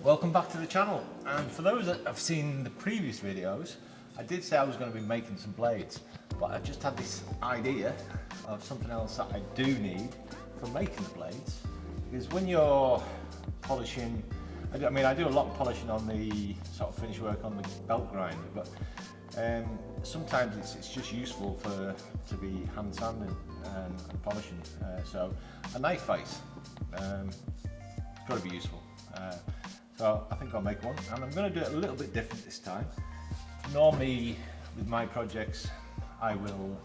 Welcome back to the channel, and for those that have seen the previous videos, I did say I was going to be making some blades, but I just had this idea of something else that I do need for making the blades, because when you're polishing, I do a lot of polishing on the sort of finish work on the belt grinder, but sometimes it's just useful to be hand sanding and polishing. So a knife vise, it's got to be useful. So I think I'll make one, and I'm going to do it a little bit different this time. Normally with my projects I will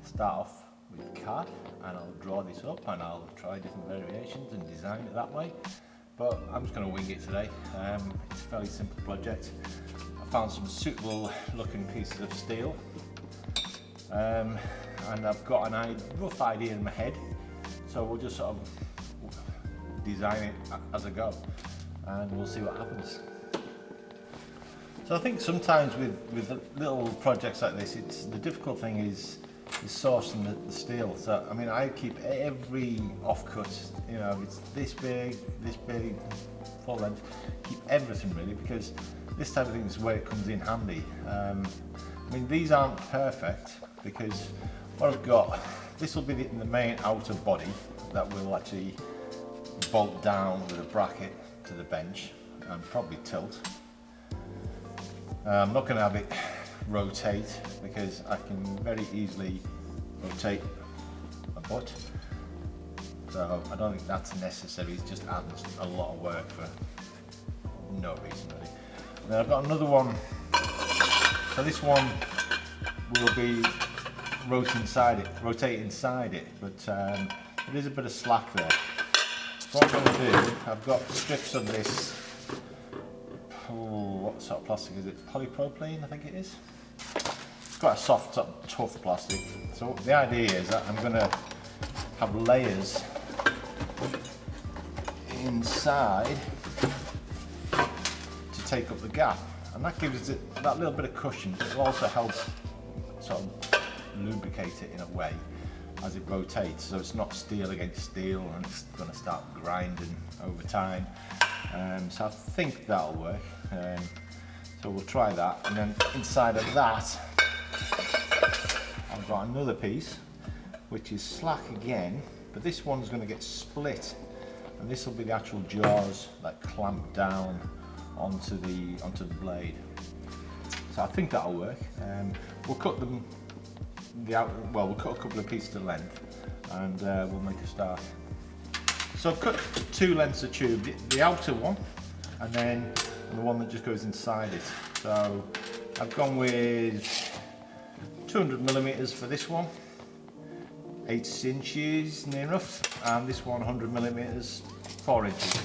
start off with card and I'll draw this up and I'll try different variations and design it that way, but I'm just going to wing it today. It's a fairly simple project. I found some suitable looking pieces of steel, and I've got a rough idea in my head, so we'll just sort of design it as I go and we'll see what happens. So I think sometimes with little projects like this, the difficult thing is sourcing the steel. So I mean, I keep every offcut, you know, it's this big, full length, keep everything really, because this type of thing is where it comes in handy. I mean, these aren't perfect because what I've got, this will be the main outer body that will actually bolt down with a bracket to the bench and probably tilt. I'm not going to have it rotate because I can very easily rotate my butt, so I don't think that's necessary. It just adds a lot of work for no reason really. And then I've got another one, so this one will be rotate inside it, but there is a bit of slack there. So what I'm going to do, I've got strips of this, what sort of plastic is it? Polypropylene, I think it is. It's quite a soft, tough plastic. So the idea is that I'm going to have layers inside to take up the gap, and that gives it that little bit of cushion. It also helps sort of lubricate it in a way as it rotates, so it's not steel against steel and it's going to start grinding over time. So I think that'll work. So we'll try that, and then inside of that I've got another piece which is slack again, but this one's going to get split, and this will be the actual jaws that clamp down onto the blade. So I think that'll work. We'll cut them. We'll cut a couple of pieces to length and we'll make a start. So I've cut two lengths of tube, the outer one and then the one that just goes inside it. So I've gone with 200mm for this one, 8 inches near enough, and this one 100mm, 4 inches.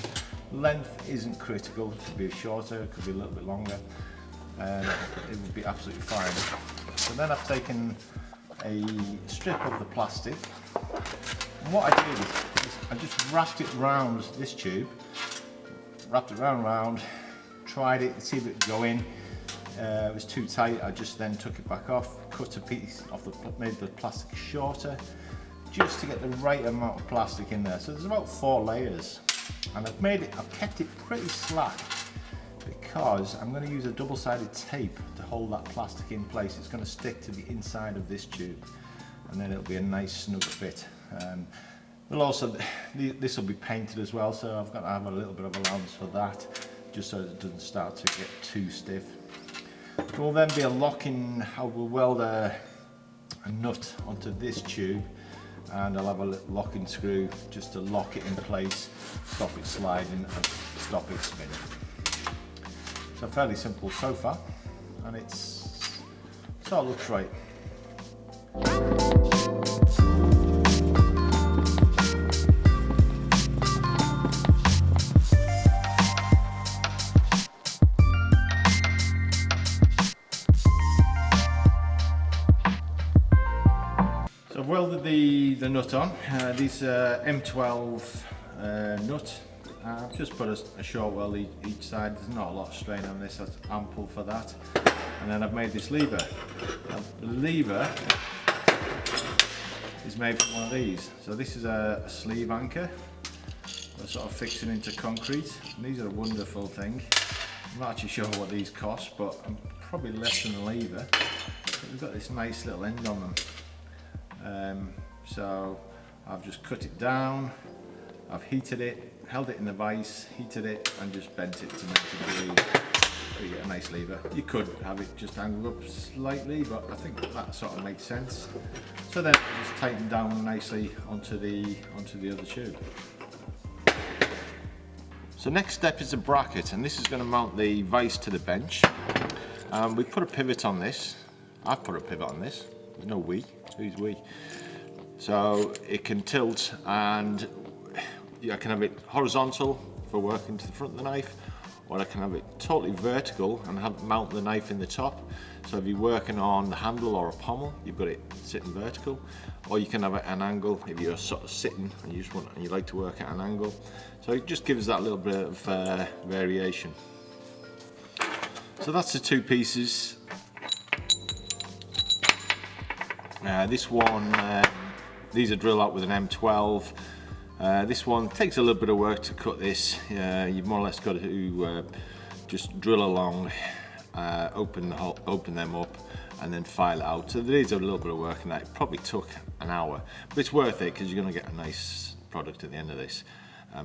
Length isn't critical, it could be shorter, it could be a little bit longer, it would be absolutely fine. So then I've taken a strip of the plastic, and what I did is I just wrapped it round this tube, wrapped it round, tried it to see if it would go in. It was too tight. I just then took it back off, cut a piece off made the plastic shorter, just to get the right amount of plastic in there. So there's about 4 layers, and I've kept it pretty slack because I'm going to use a double-sided tape to hold that plastic in place. It's going to stick to the inside of this tube, and then it'll be a nice snug fit. This will be painted as well, so I've got to have a little bit of allowance for that, just so it doesn't start to get too stiff. There will then be a locking. I will weld a nut onto this tube, and I'll have a little locking screw just to lock it in place, stop it sliding and stop it spinning. So fairly simple so far, and it looks right. So I've welded the nut on. These M12 nut. I've just put a short weld each side. There's not a lot of strain on this, that's ample for that. And then I've made this lever. Now, the lever is made from one of these. So this is a sleeve anchor. for sort of fixing into concrete. And these are a wonderful thing. I'm not actually sure what these cost, but I'm probably less than a lever. But we've got this nice little end on them. So I've just cut it down, I've heated it, held it in the vise, heated it, and just bent it to make it really, you get a nice lever. You could have it just angled up slightly, but I think that sort of makes sense. So then I just tighten down nicely onto the other tube. So next step is the bracket, and this is going to mount the vise to the bench. We've put a pivot on this. I've put a pivot on this. There's no we. Who's we? So it can tilt, and I can have it horizontal for working to the front of the knife, or I can have it totally vertical and mount the knife in the top. So if you're working on the handle or a pommel, you've got it sitting vertical, or you can have it at an angle if you're sort of sitting and you like to work at an angle. So it just gives that little bit of variation. So that's the two pieces. This one, these are drilled out with an M12. This one takes a little bit of work to cut this. You've more or less got to just drill along, open them up, and then file it out. So there is a little bit of work in that. It probably took an hour, but it's worth it because you're going to get a nice product at the end of this.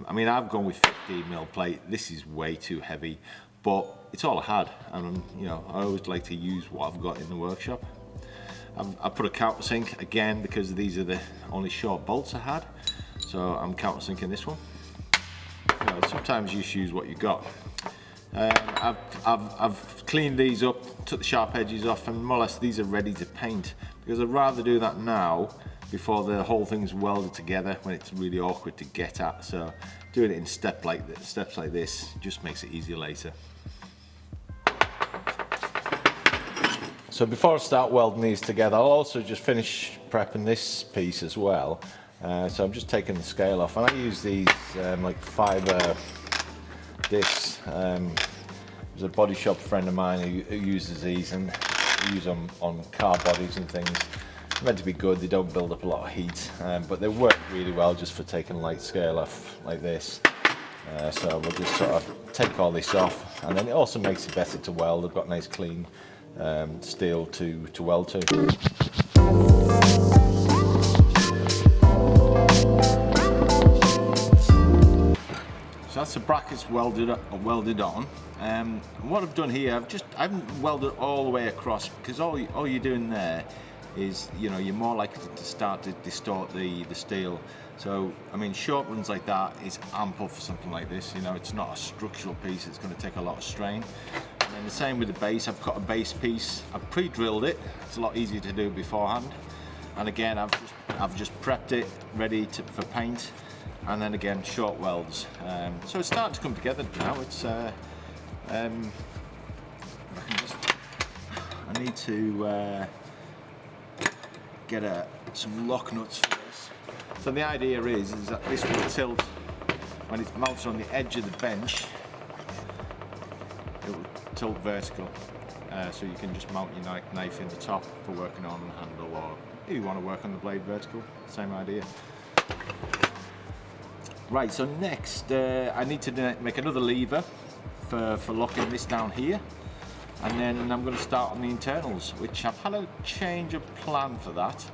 I mean, I've gone with 15mm plate. This is way too heavy, but it's all I had, and you know, I always like to use what I've got in the workshop. I've put a countersink again because these are the only short bolts I had, so I'm countersinking this one. You know, sometimes you just use what you got. I've cleaned these up, took the sharp edges off, and more or less these are ready to paint, because I'd rather do that now before the whole thing's welded together when it's really awkward to get at. So doing it in steps like this just makes it easier later. So before I start welding these together, I'll also just finish prepping this piece as well. So I'm just taking the scale off, and I use these like fibre discs. There's a body shop friend of mine who uses these, and I use them on car bodies and things. They're meant to be good, they don't build up a lot of heat, but they work really well just for taking light scale off like this. So we'll just sort of take all this off, and then it also makes it better to weld. They've got nice clean steel to weld to. So that's the brackets welded on. What I've done here, I haven't welded all the way across, because all you're doing there is, you know, you're more likely to start to distort the steel. So I mean, short runs like that is ample for something like this. You know, it's not a structural piece, it's going to take a lot of strain. And then the same with the base. I've got a base piece, I've pre-drilled it. It's a lot easier to do beforehand. And again, I've just prepped it ready for paint. And then again, short welds. So it's starting to come together now. It's I need to get some lock nuts for this. So the idea is that this will tilt when it's mounted on the edge of the bench. It will tilt vertical, so you can just mount your knife in the top for working on the handle, or if you want to work on the blade vertical, same idea. Right, so next I need to make another lever for locking this down here, and then I'm going to start on the internals, which I've had a change of plan for that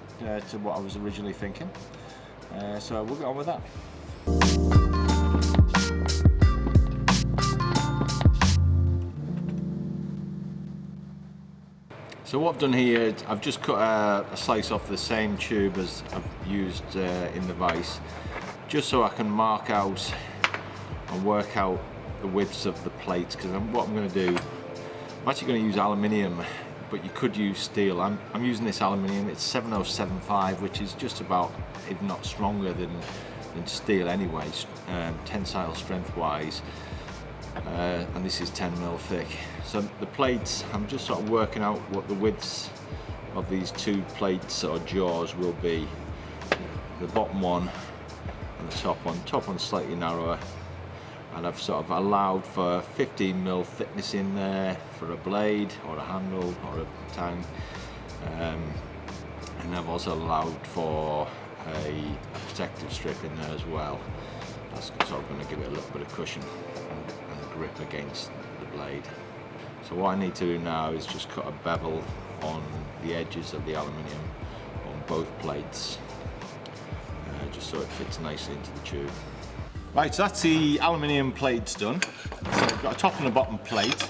to what I was originally thinking. So we'll get on with that. So what I've done here is I've just cut a slice off the same tube as I've used in the vise, just so I can mark out and work out the widths of the plates, because what I'm going to do, I'm actually going to use aluminium, but you could use steel. I'm using this aluminium, it's 7075, which is just about, if not stronger than steel anyways, tensile strength wise, and this is 10mm thick. So the plates, I'm just sort of working out what the widths of these two plates or jaws will be. The bottom one and the top one. Top one's slightly narrower, and I've sort of allowed for 15mm thickness in there for a blade or a handle or a tang, and I've also allowed for a protective strip in there as well. That's sort of going to give it a little bit of cushion and grip against the blade. So what I need to do now is just cut a bevel on the edges of the aluminium on both plates, just so it fits nicely into the tube. Right, so that's the aluminium plates done. So I've got a top and a bottom plate.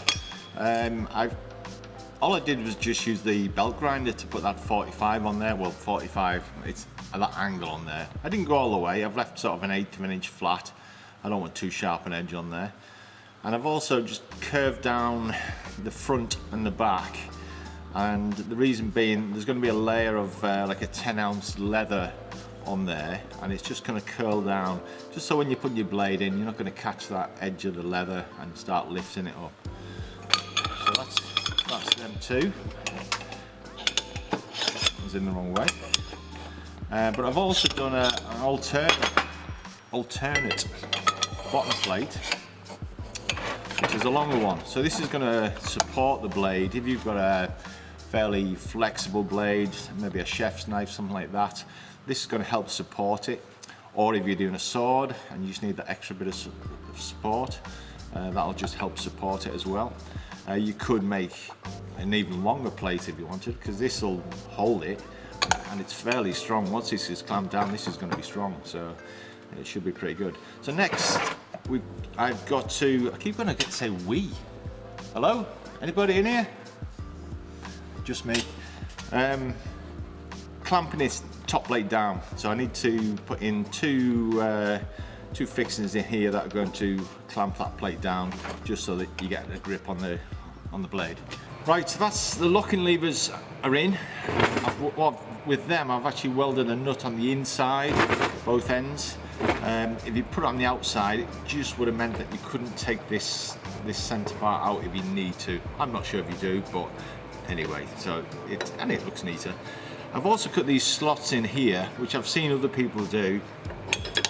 All I did was just use the belt grinder to put that 45 on there. Well, 45, it's at that angle on there. I didn't go all the way. I've left sort of an 1/8 of an inch flat. I don't want too sharp an edge on there. And I've also just curved down the front and the back. And the reason being, there's going to be a layer of like a 10-ounce leather on there, and it's just going to curl down, just so when you put your blade in, you're not going to catch that edge of the leather and start lifting it up. So that's them two. I was in the wrong way. But I've also done an alternate bottom plate, which is a longer one. So this is going to support the blade. If you've got a fairly flexible blade, maybe a chef's knife, something like that, this is going to help support it. Or if you're doing a sword and you just need that extra bit of support, that'll just help support it as well. You could make an even longer plate if you wanted, because this will hold it, and it's fairly strong. Once this is clamped down, this is going to be strong, so it should be pretty good. So next, I've got to, I keep going to say we. Hello? Anybody in here? Just me. Clamping this top plate down. So I need to put in two fixings in here that are going to clamp that plate down, just so that you get a grip on the blade. Right, so that's the locking levers are in. With them, I've actually welded a nut on the inside, both ends. If you put it on the outside, it just would have meant that you couldn't take this centre part out if you need to. I'm not sure if you do, but anyway, so it looks neater. I've also cut these slots in here, which I've seen other people do,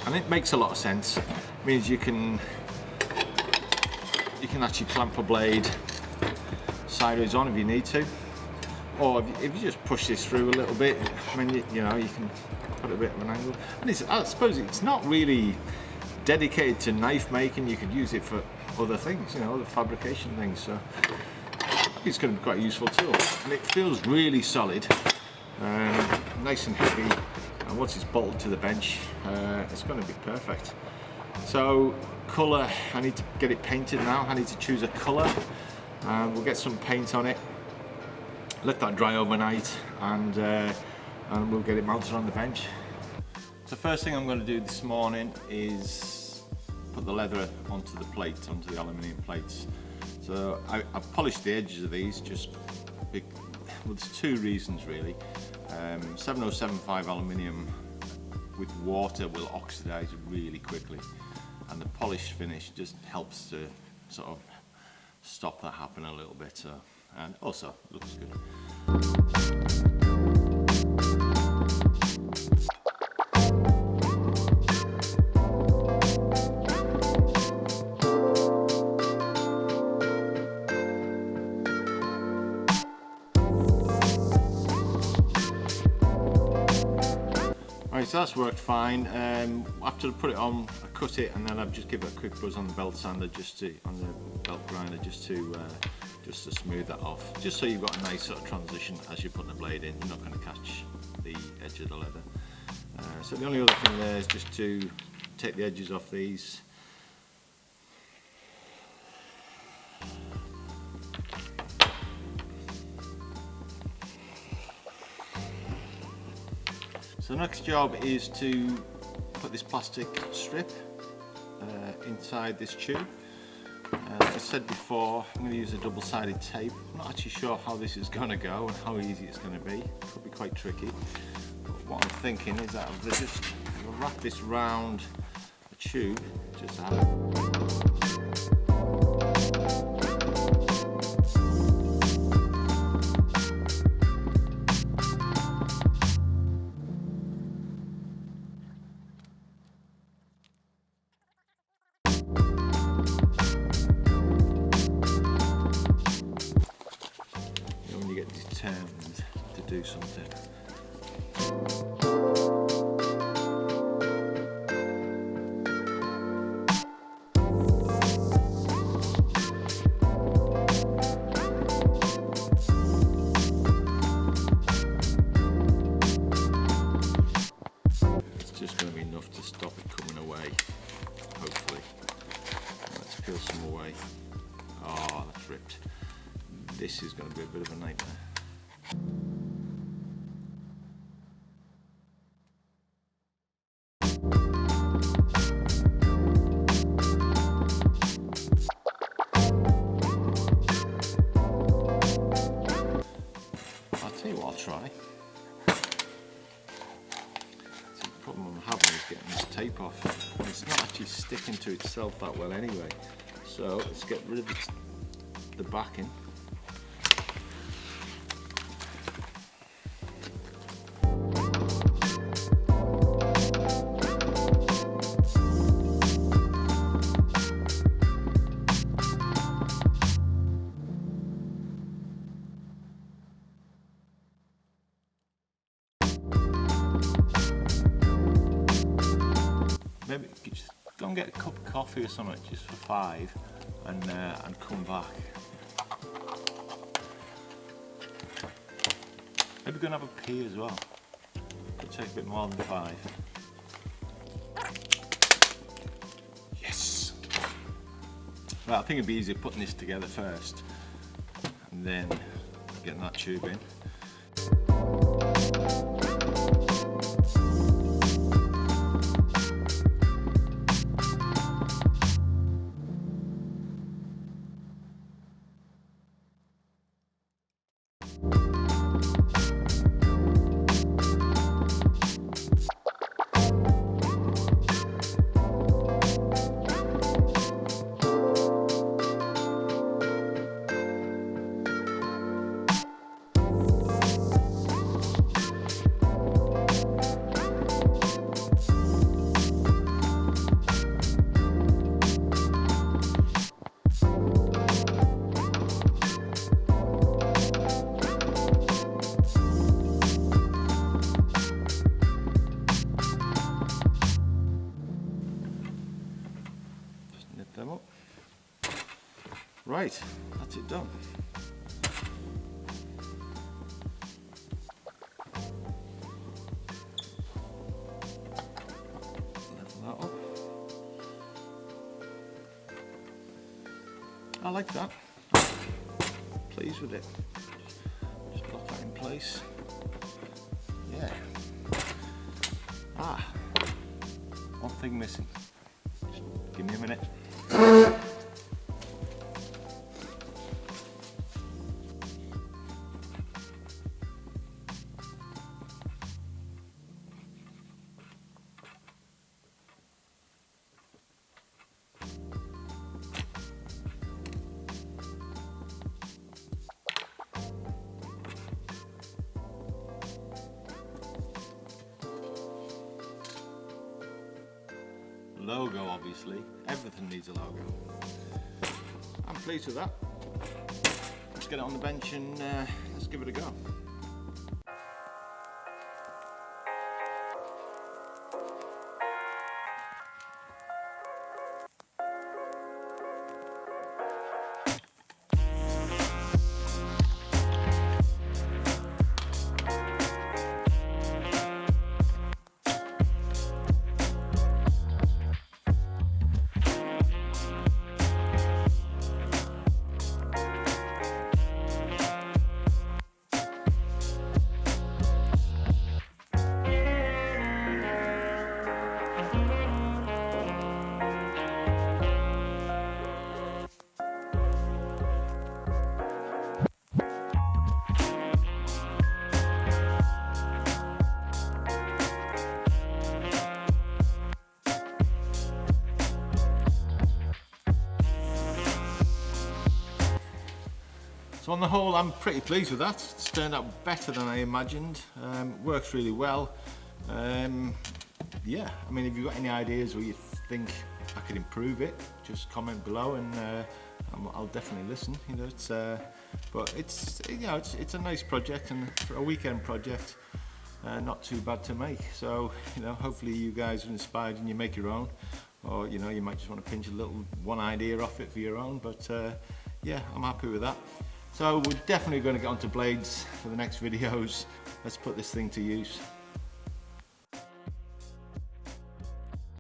and it makes a lot of sense. It means you can actually clamp a blade sideways on if you need to, or if you just push this through a little bit, I mean, you know, you can put a bit of an angle. And I suppose it's not really dedicated to knife making. You could use it for other things, you know, other fabrication things. So it's going to be quite a useful tool, and it feels really solid, nice and heavy. And once it's bolted to the bench, it's going to be perfect. So colour, I need to get it painted now. I need to choose a colour, and we'll get some paint on it, let that dry overnight, and we'll get it mounted on the bench. So first thing I'm going to do this morning is put the leather onto the plate, onto the aluminium plates. So I've polished the edges of these, well, there's two reasons really. 7075 aluminium with water will oxidize really quickly, and the polished finish just helps to sort of stop that happening a little bit, and also looks good. So that's worked fine. After I put it on, I cut it, and then I've just give it a quick buzz on the belt sander, on the belt grinder, just to smooth that off. Just so you've got a nice sort of transition as you're putting the blade in. You're not going to catch the edge of the leather. So the only other thing there is just to take the edges off these. So the next job is to put this plastic strip inside this tube. As I said before, I'm going to use a double-sided tape. I'm not actually sure how this is going to go and how easy it's going to be. It could be quite tricky. But what I'm thinking is that I'll wrap this round the tube, just to have determined to do something. away, hopefully. Let's peel some away. Oh, that's ripped. This is going to be a bit of a nightmare. I'll tell you what I'll try. The problem I'm having is getting this tape off. And it's not actually sticking to itself that well anyway. So let's get rid of the backing. Maybe just go and get a cup of coffee or something just for 5 and come back. Maybe go and have a pee as well. Could take a bit more than 5. Yes! Right, I think it'd be easier putting this together first and then getting that tube in. Them up. Right, that's it done. Level that up. I like that. Pleased with it. Just lock that in place. Yeah. Ah, one thing missing. Just give me a minute. Logo, obviously. Everything needs a logo. I'm pleased with that. Let's get it on the bench and let's give it a go. So on the whole, I'm pretty pleased with that. It's turned out better than I imagined. Works really well. Yeah, I mean, if you've got any ideas or you think I could improve it, just comment below and I'll definitely listen. You know, it's it's a nice project, and for a weekend project, not too bad to make. So you know, hopefully you guys are inspired and you make your own, or you know, you might just want to pinch a little one idea off it for your own. But yeah, I'm happy with that. So we're definitely going to get onto blades for the next videos. Let's put this thing to use.